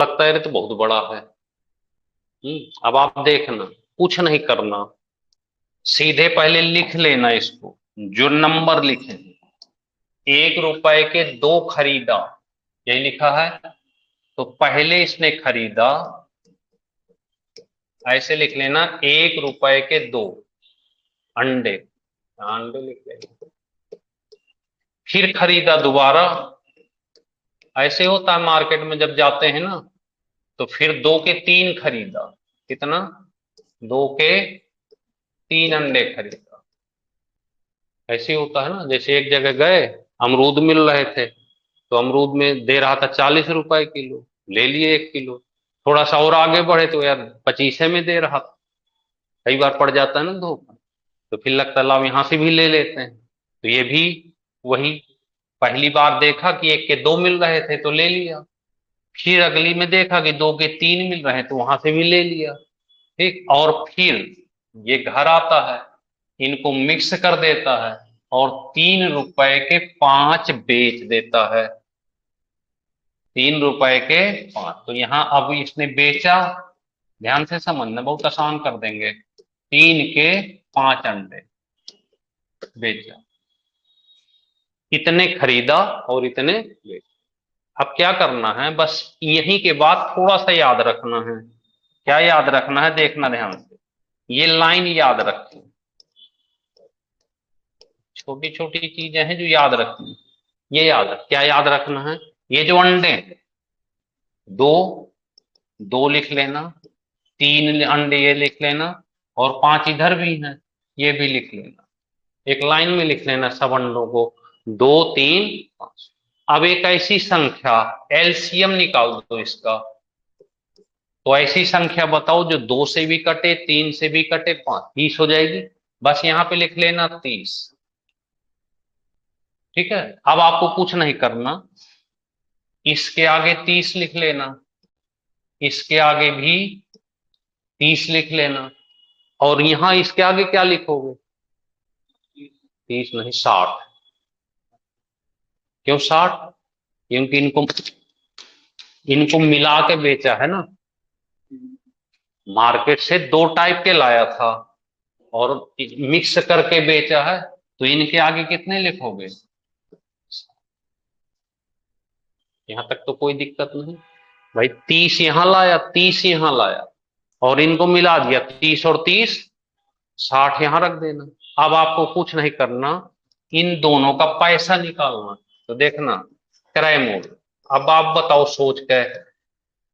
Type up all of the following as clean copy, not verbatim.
लगता है ये तो बहुत बड़ा है। अब आप देखना, कुछ नहीं करना, सीधे पहले लिख लेना इसको, जो नंबर लिखे, 1 रुपए के दो खरीदा, यही लिखा है। तो पहले इसने खरीदा, ऐसे लिख लेना, 1 रुपए के दो अंडे, अंडे लिख लेना। फिर खरीदा दोबारा, ऐसे होता है मार्केट में जब जाते हैं ना, तो फिर 2 के 3 खरीदा, कितना, 2 के 3 अंडे खरीदा। ऐसे ही होता है ना, जैसे एक जगह गए, अमरूद मिल रहे थे, तो अमरूद में दे रहा था 40 रुपए किलो, ले लिए 1 किलो। थोड़ा सा और आगे बढ़े तो यार 25 में दे रहा था। कई बार पड़ जाता है ना धोखा, तो फिर लगता है लाओ यहां से भी ले लेते हैं। तो ये भी वही, पहली बार देखा कि 1 के 2 मिल रहे थे तो ले लिया, फिर अगली में देखा कि 2 के 3 मिल रहे हैं तो वहां से भी ले लिया। ठीक, और फिर ये घर आता है, इनको मिक्स कर देता है, और 3 रुपए के 5 बेच देता है। 3 रुपए के 5, तो यहां अब इसने बेचा, ध्यान से समझना, बहुत आसान कर देंगे, 3 के 5 अंडे बेचा, इतने खरीदा और इतने बेचा। अब क्या करना है, बस यहीं के बाद थोड़ा सा याद रखना है। क्या याद रखना है, देखना ध्यान से, ये लाइन याद रखनी, छोटी छोटी चीजें हैं जो याद रखनी। ये याद रख, क्या याद रखना है, ये जो अंडे हैं, दो, दो लिख लेना, 3 अंडे ये लिख लेना, और 5 इधर भी हैं, ये भी लिख लेना। एक लाइन में लिख लेना सब अंडों को, 2 3 5। अब एक ऐसी संख्या, एलसीएम निकाल दो इसका। तो ऐसी संख्या बताओ जो 2 से भी कटे, 3 से भी कटे, 5, 30 हो जाएगी। बस यहां पे लिख लेना 30। ठीक है, अब आपको कुछ नहीं करना, इसके आगे 30 लिख लेना, इसके आगे भी 30 लिख लेना, और यहां इसके आगे क्या लिखोगे, 30 नहीं, 60। क्यों 60? क्योंकि इनको इनको मिला के बेचा है ना, मार्केट से 2 टाइप के लाया था और मिक्स करके बेचा है, तो इनके आगे कितने लिखोगे। यहां तक तो कोई दिक्कत नहीं। भाई 30 यहां लाया, 30 यहां लाया, और इनको मिला दिया, 30 और 30, 60 यहां रख देना। अब आपको कुछ नहीं करना, इन दोनों का पैसा निकालना। तो देखना, क्रय मूल्य, अब आप बताओ सोच के,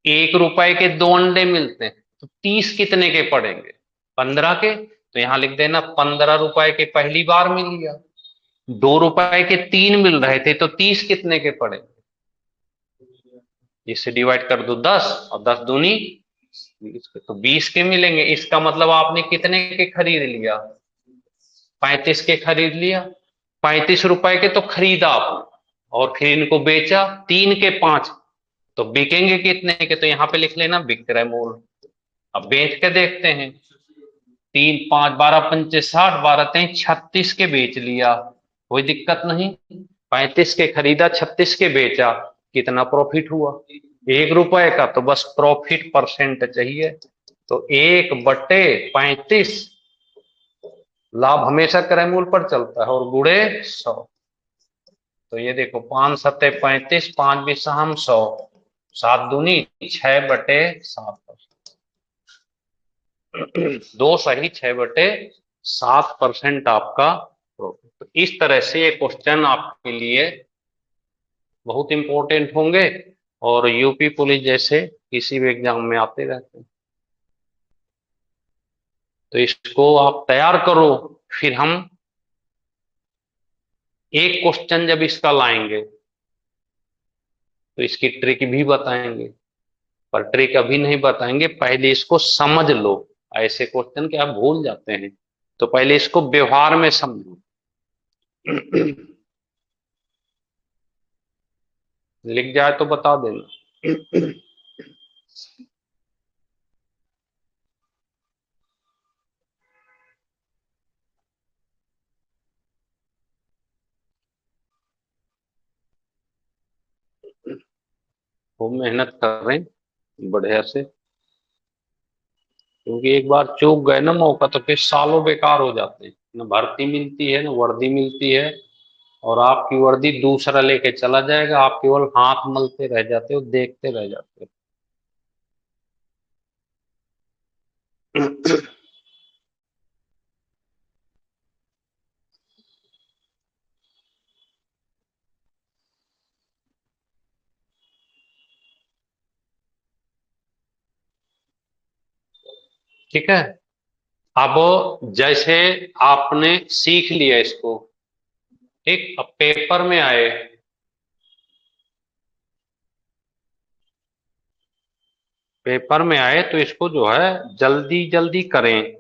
1 रुपए के 2 अंडे मिलते हैं, तो 30 कितने के पड़ेंगे, 15 के। तो यहां लिख देना, 15 रुपए के पहली बार मिल गया। 2 रुपए के 3 मिल रहे थे, तो 30 कितने के पड़ेंगे, इससे डिवाइड कर दो 10, और 10 दूनी 20 के, तो 20 के मिलेंगे। इसका मतलब आपने कितने के खरीद लिया, 35 के खरीद लिया। 35 रुपए के तो खरीदा आपने, और फिर इनको बेचा 3 के 5, तो बिकेंगे कितने के, तो यहां पे लिख लेना विक्रय मूल्य। अब बेच के देखते हैं, 3 5 12 पंचे 60, 12 3 36 के बेच लिया, कोई दिक्कत नहीं। 35 के खरीदा, 36 के बेचा, कितना प्रॉफिट हुआ, 1 रुपए का। तो बस प्रॉफिट परसेंट चाहिए, तो 1/35, लाभ हमेशा क्रय मूल्य पर चलता है, और गुणे 100। तो ये देखो, 5 सत्ते 35, 5 बिसहम 100, 7 दूनी 6/7, 2 सही 6/7% आपका प्रॉफिट। तो इस तरह से ये क्वेश्चन आपके लिए बहुत इंपॉर्टेंट होंगे, और यूपी पुलिस जैसे किसी भी एग्जाम में आते रहते हैं। तो इसको आप तैयार करो, फिर हम एक क्वेश्चन जब इसका लाएंगे तो इसकी ट्रिक भी बताएंगे, पर ट्रिक अभी नहीं बताएंगे, पहले इसको समझ लो। ऐसे क्वेश्चन के आप भूल जाते हैं, तो पहले इसको व्यवहार में समझो। लिख जाए तो बता देना। खूब मेहनत कर रहे हैं। बढ़िया से, क्योंकि एक बार चूक गए ना मौका तो फिर सालों बेकार हो जाते हैं, न भर्ती मिलती है न वर्दी मिलती है, और आपकी वर्दी दूसरा लेके चला जाएगा, आप केवल हाथ मलते रह जाते हो, देखते रह जाते हो। ठीक है। अब जैसे आपने सीख लिया इसको, ठीक, अब पेपर में आए, पेपर में आए तो इसको जो है जल्दी जल्दी करें।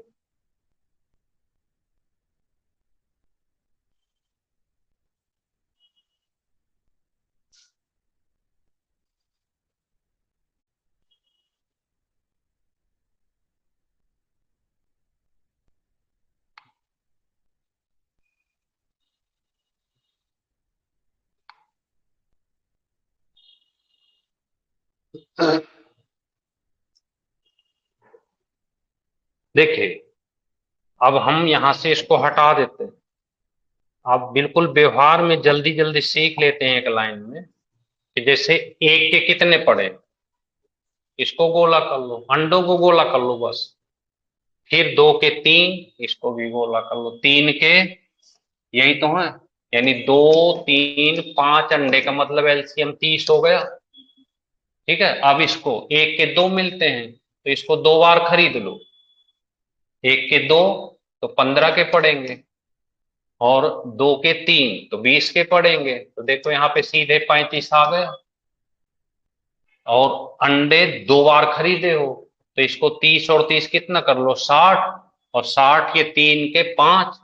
देखिए, अब हम यहां से इसको हटा देते हैं। आप बिल्कुल व्यवहार में जल्दी जल्दी सीख लेते हैं एक लाइन में, कि जैसे एक के कितने पड़े, इसको गोला कर लो, अंडों को गोला कर लो बस। फिर दो के तीन, इसको भी गोला कर लो, तीन के, यही तो है, यानी दो, तीन, पांच अंडे का मतलब एलसीएम 30 हो गया। ठीक है, अब इसको एक के दो मिलते हैं तो इसको दो बार खरीद लो, एक के दो तो 15 के पड़ेंगे, और दो के तीन तो 20 के पड़ेंगे, तो देखो यहाँ पे सीधे 35 आ गया। और अंडे दो बार खरीदे हो तो इसको 30 और 30 कितना कर लो, 60, और 60 ये तीन के पांच,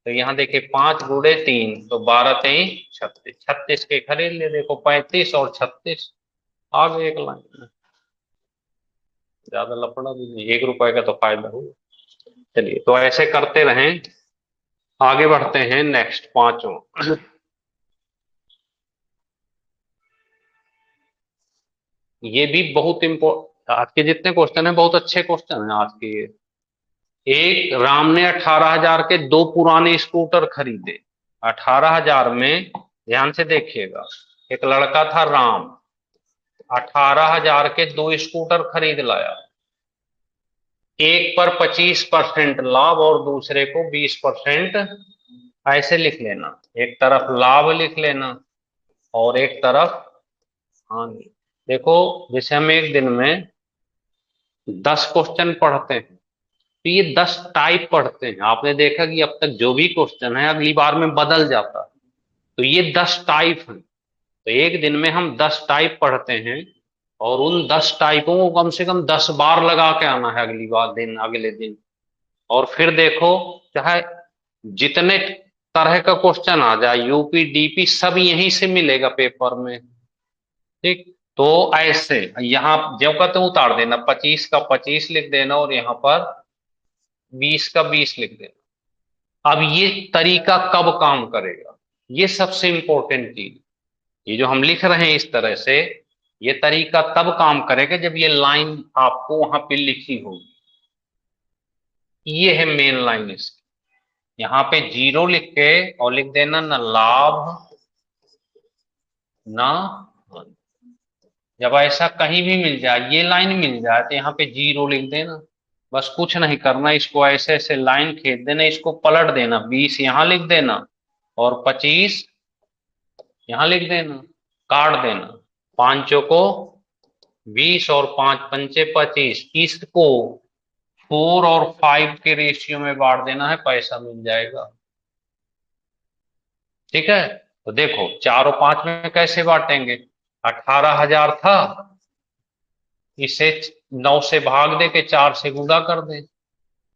तो यहाँ देखिए 5 गुणे 3 तो 12 3 36, 36 के खरीद ले, देखो 35 और 36 आ गए एक लाइन में। ज्यादा लफड़ा भी नहीं, 1 रुपए का तो फायदा हुआ। चलिए, तो ऐसे करते रहें, आगे बढ़ते हैं नेक्स्ट पांचों। ये भी बहुत इम्पोर्ट, आज के जितने क्वेश्चन हैं बहुत अच्छे क्वेश्चन हैं आज के ये। एक राम ने 18,000 के दो पुराने स्कूटर खरीदे। 18,000 में, ध्यान से देखिएगा, एक लड़का था राम, 18,000 के दो स्कूटर खरीद लाया। एक पर 25% लाभ और दूसरे को 20%, ऐसे लिख लेना, एक तरफ लाभ लिख लेना और एक तरफ हानि। देखो, जैसे हम एक दिन में 10 क्वेश्चन पढ़ते हैं, तो ये 10 टाइप पढ़ते हैं। आपने देखा कि अब तक जो भी क्वेश्चन है अगली बार में बदल जाता है, तो ये 10 टाइप हैं। तो एक दिन में हम 10 टाइप पढ़ते हैं, और उन 10 टाइपों को कम से कम 10 बार लगा के आना है अगली बार दिन, अगले दिन। और फिर देखो, चाहे जितने तरह का क्वेश्चन आ जाए, यूपी डीपी सब यहीं से मिलेगा पेपर में। ठीक, तो ऐसे यहाँ जो का तो उतार देना, 25 का 25 लिख देना, और यहाँ पर 20 का 20 लिख देना। अब ये तरीका कब काम करेगा, ये सबसे इंपॉर्टेंट चीज। ये जो हम लिख रहे हैं इस तरह से, ये तरीका तब काम करेगा जब ये लाइन आपको वहां पे लिखी होगी। ये है मेन लाइन इसकी। यहाँ पे जीरो लिख के और लिख देना ना लाभ ना हानि। जब ऐसा कहीं भी मिल जाए, ये लाइन मिल जाए, तो यहाँ पे जीरो लिख देना। बस कुछ नहीं करना, इसको ऐसे ऐसे लाइन खींच देना, इसको पलट देना, 20 यहाँ लिख देना और 25 यहाँ लिख देना, काट देना। पांचों को 20 और 5 पंचे 25, इसको 4 और 5 के रेशियो में बांट देना है, पैसा मिल जाएगा। ठीक है, तो देखो 4 और 5 में कैसे बांटेंगे, 18,000 था, इसे 9 से भाग दे के 4 से गुणा कर दे।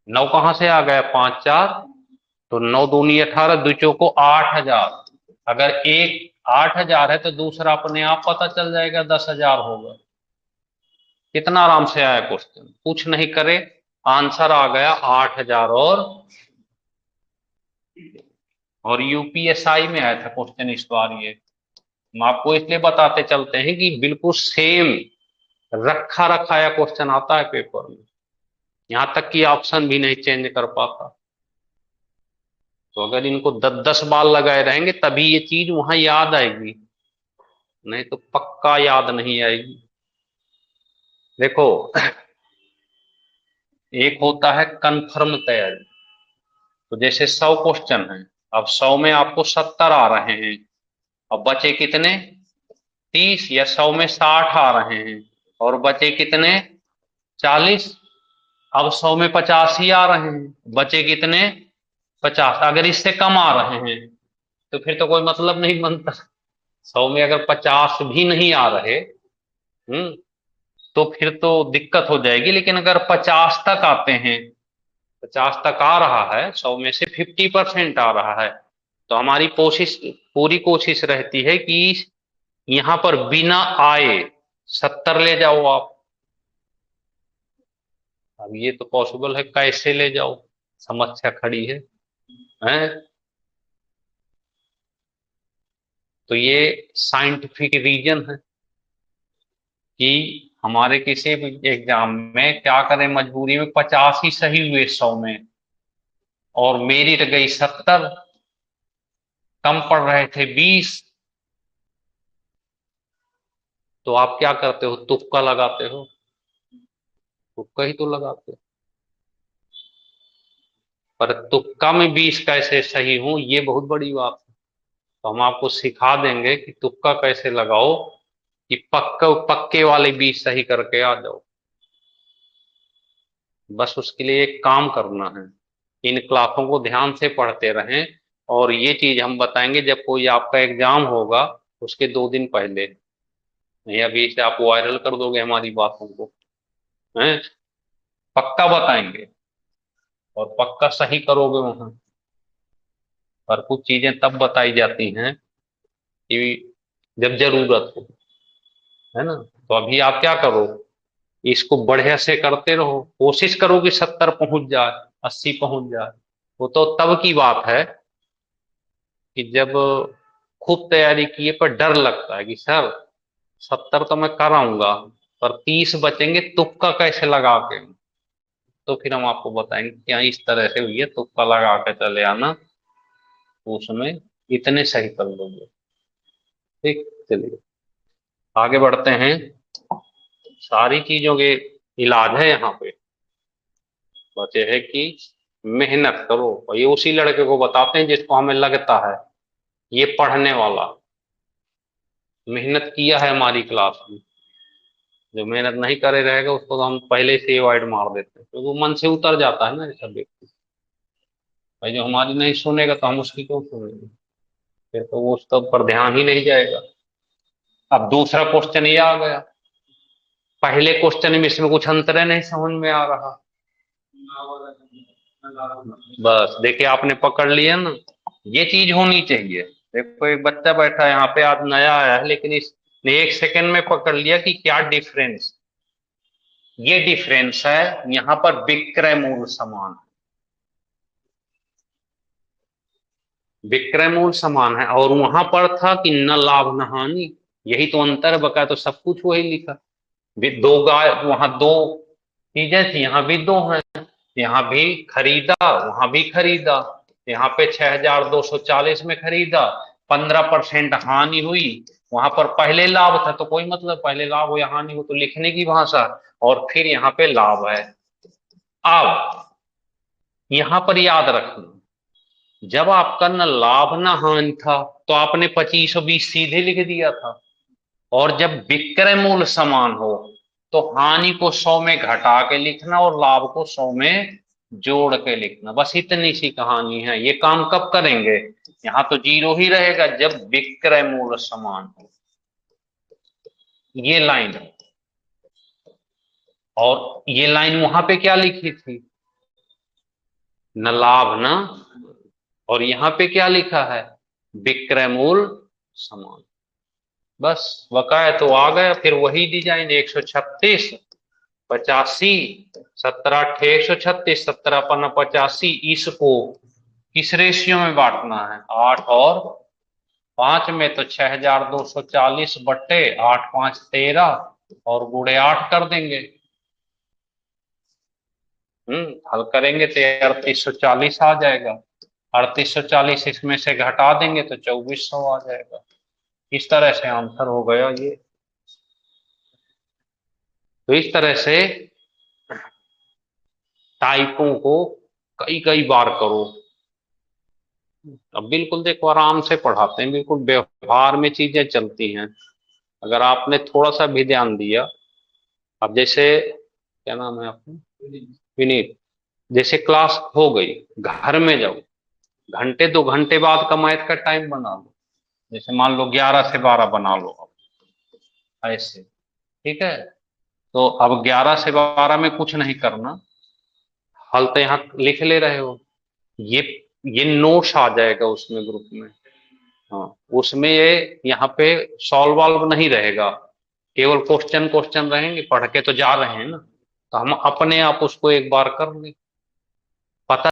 9 कहां से आ गया, 5 4, तो 9 दूनी 18, दूचों को 8,000। अगर एक 8,000 है तो दूसरा अपने आप पता चल जाएगा 10,000 होगा। कितना आराम से आया क्वेश्चन, कुछ नहीं करे, आंसर आ गया 8,000। और यूपीएसआई में आया था क्वेश्चन इस बार ये। हम आपको इसलिए बताते चलते हैं कि बिल्कुल सेम रखा रखाया क्वेश्चन आता है पेपर में, यहां तक कि ऑप्शन भी नहीं चेंज कर पाता। तो अगर इनको 10-10 बार लगाए रहेंगे तभी ये चीज वहां याद आएगी, नहीं तो पक्का याद नहीं आएगी। देखो, एक होता है कन्फर्म तैयारी। तो जैसे 100 क्वेश्चन है, अब 100 में आपको 70 आ रहे हैं, अब बचे कितने? 30, या 100 में 60 आ रहे हैं और बचे कितने? 40। अब 100 में 85 आ रहे हैं, बचे कितने? 50। अगर इससे कम आ रहे हैं तो फिर तो कोई मतलब नहीं बनता। 100 में अगर 50 भी नहीं आ रहे, तो फिर तो दिक्कत हो जाएगी। लेकिन अगर 50 तक आते हैं, 50 तक आ रहा है, 100 में से 50% आ रहा है, तो हमारी कोशिश, पूरी कोशिश रहती है कि यहां पर बिना आए 70 ले जाओ आप। अब ये तो पॉसिबल है, कैसे ले जाओ, समस्या खड़ी है? तो ये साइंटिफिक रीजन है कि हमारे किसी भी एग्जाम में क्या करें, मजबूरी में 50 ही सही हुए 100 में, और मेरिट गई 70, कम पड़ रहे थे 20, तो आप क्या करते हो? तुक्का लगाते हो, तुक्का ही तो लगाते हो। पर तुक्का में 20 कैसे सही हूं, ये बहुत बड़ी बात है। तो हम आपको सिखा देंगे कि तुक्का कैसे लगाओ, कि पक्के पक्के वाले 20 सही करके आ जाओ। बस उसके लिए एक काम करना है, इन क्लासों को ध्यान से पढ़ते रहें। और ये चीज हम बताएंगे जब कोई आपका एग्जाम होगा, उसके 2 दिन पहले। नहीं अभी से आप वायरल कर दोगे हमारी बातों को, हैं? पक्का बताएंगे और पक्का सही करोगे वहां। पर कुछ चीजें तब बताई जाती हैं कि जब जरूरत हो, है ना? तो अभी आप क्या करो, इसको बढ़िया से करते रहो, कोशिश करो कि 70 पहुंच जाए, 80 पहुंच जाए। वो तो तब की बात है कि जब खूब तैयारी किए पर डर लगता है कि सर 70 तो मैं कर आऊंगा, पर 30 बचेंगे, तुक्का कैसे लगा के। तो फिर हम आपको बताएंगे क्या इस तरह से हुई है, तुक्का लगा के चले आना, तो उसमें इतने सही कर लोगे। ठीक, चलिए आगे बढ़ते हैं। सारी चीजों के इलाज है यहाँ पे, बस ये है कि मेहनत करो। और ये उसी लड़के को बताते हैं जिसको हमें लगता है ये पढ़ने वाला, मेहनत किया है हमारी क्लास में। जो मेहनत नहीं करे रहेगा उसको तो हम पहले से अवॉइड मार देते हैं, क्योंकि वो मन से उतर जाता है ना ये सब व्यक्ति। भाई जो हमारी नहीं सुनेगा तो हम उसकी क्यों सुनेंगे? फिर तो वो उसका पर ध्यान ही नहीं जाएगा। अब दूसरा क्वेश्चन ये आ गया, पहले क्वेश्चन में इसमें कुछ अंतर है नहीं समझ में आ रहा। बस देखिए आपने पकड़ लिया ना, ये चीज होनी चाहिए। देखो एक बच्चा बैठा है यहाँ पे, आज नया आया है, लेकिन इसने 1 सेकंड में पकड़ लिया कि क्या डिफरेंस। ये डिफरेंस है, यहाँ पर विक्रय मूल समान है, विक्रय मूल समान है, और वहां पर था कि न लाभ न हानि। यही तो अंतर है, बकाया तो सब कुछ वही लिखा। दो गाय, वहां दो चीजें थी, यहाँ भी दो हैं। यहाँ भी खरीदा, वहां भी खरीदा। यहाँ पे 6240 में खरीदा, 15% हानि हुई। वहां पर पहले लाभ था, तो कोई मतलब पहले लाभ हो या हानि हो तो लिखने की भाषा। और फिर यहाँ पे लाभ है। अब यहाँ पर याद रखना, जब आपका न लाभ न हानि था तो आपने 2520 सीधे लिख दिया था। और जब विक्रय मूल्य समान हो तो हानि को 100 में घटा के लिखना और लाभ को 100 में जोड़ के लिखना। बस इतनी सी कहानी है। ये काम कब करेंगे? यहाँ तो जीरो ही रहेगा जब विक्रय मूल्य समान हो, ये लाइन है। और ये लाइन वहां पे क्या लिखी थी? न लाभ न, और यहाँ पे क्या लिखा है? विक्रय मूल्य समान। बस बकाया तो आ गया, फिर वही डिजाइन 136 85, 17 8 136, 17 5 85। इसको किस रेशियो में बांटना है? 8 और 5 में। तो 6240 बट्टे 8 5 13, और गुणे 8 कर देंगे। हल करेंगे तो 3840 आ जाएगा। 3840 इसमें से घटा देंगे तो 2400 आ जाएगा। इस तरह से आंसर हो गया ये। तो इस तरह से टाइपों को कई कई बार करो। अब बिल्कुल देखो आराम से पढ़ाते हैं, बिल्कुल व्यवहार में चीजें चलती हैं अगर आपने थोड़ा सा भी ध्यान दिया। अब जैसे क्या नाम है आपका, विनीत। जैसे क्लास हो गई, घर में जाओ, घंटे 2 घंटे बाद का मैथ का टाइम बना लो। जैसे मान लो 11 से 12 बना लो अब, ऐसे। ठीक है। तो अब 11 से 12 में कुछ नहीं करना, हल तो यहाँ लिख ले रहे हो। ये ये नोट्स आ जाएगा उसमें ग्रुप में। हाँ, उसमें ये यहाँ पे सॉल्व वॉल्व नहीं रहेगा, केवल क्वेश्चन क्वेश्चन रहेंगे, पढ़ के तो जा रहे हैं ना, तो हम अपने आप उसको एक बार कर लें। पता